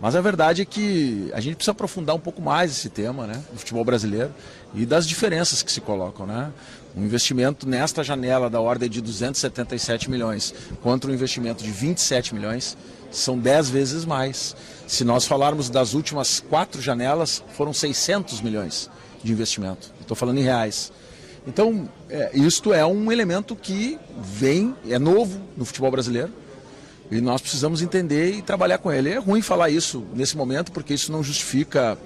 Mas a verdade é que a gente precisa aprofundar um pouco mais esse tema, né, do futebol brasileiro e das diferenças que se colocam, né? Um investimento nesta janela da ordem de 277 milhões contra um investimento de 27 milhões são 10 vezes mais. Se nós falarmos das últimas 4 janelas, foram 600 milhões de investimento. Estou falando em reais. Então, isto é um elemento que é novo no futebol brasileiro. E nós precisamos entender e trabalhar com ele. É ruim falar isso nesse momento, porque isso não justifica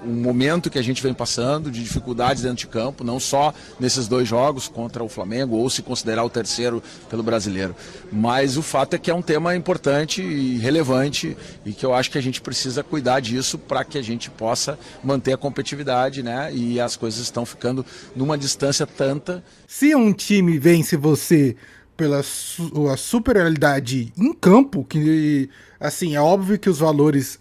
um momento que a gente vem passando de dificuldades dentro de campo, não só nesses 2 jogos contra o Flamengo, ou se considerar o terceiro pelo brasileiro. Mas o fato é que é um tema importante e relevante e que eu acho que a gente precisa cuidar disso para que a gente possa manter a competitividade, né? E as coisas estão ficando numa distância tanta. Se um time vence você pela sua superioridade em campo, que, assim, é óbvio que os valores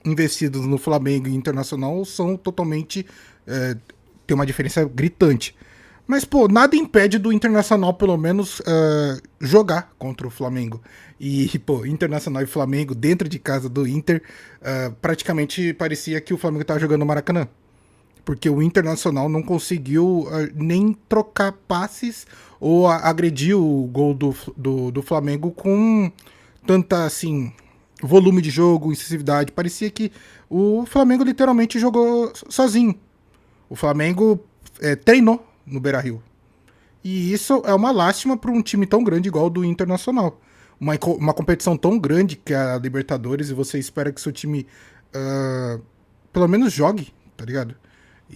investidos no Flamengo e Internacional são totalmente... tem uma diferença gritante. Mas, pô, nada impede do Internacional, pelo menos, jogar contra o Flamengo. E, pô, Internacional e Flamengo, dentro de casa do Inter, praticamente parecia que o Flamengo estava jogando no Maracanã. Porque o Internacional não conseguiu nem trocar passes ou agredir o gol do Flamengo com tanta, assim, volume de jogo, incisividade. Parecia que o Flamengo literalmente jogou sozinho. O Flamengo treinou no Beira-Rio. E isso é uma lástima para um time tão grande igual o do Internacional. Uma competição tão grande que é a Libertadores, e você espera que seu time pelo menos jogue, tá ligado?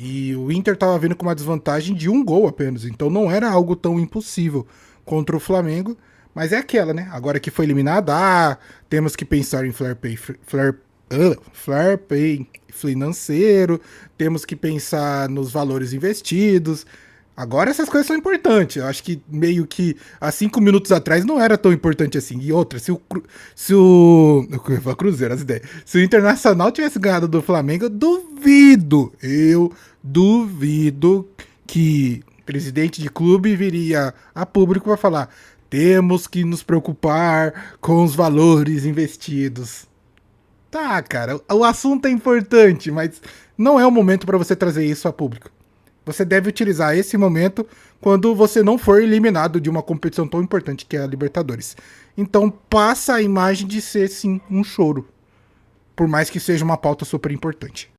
E o Inter tava vindo com uma desvantagem de 1 gol apenas, então não era algo tão impossível contra o Flamengo, mas é aquela, né? Agora que foi eliminado, temos que pensar em fair play financeiro, temos que pensar nos valores investidos. Agora essas coisas são importantes. Eu acho que meio que há 5 minutos atrás não era tão importante assim. E outra, se o Cruzeiro, as ideias. Se o Internacional tivesse ganhado do Flamengo, eu duvido que o presidente de clube viria a público para falar: temos que nos preocupar com os valores investidos. Tá, cara, o assunto é importante, mas não é o momento para você trazer isso a público. Você deve utilizar esse momento quando você não for eliminado de uma competição tão importante que é a Libertadores. Então passa a imagem de ser, sim, um choro. Por mais que seja uma pauta super importante.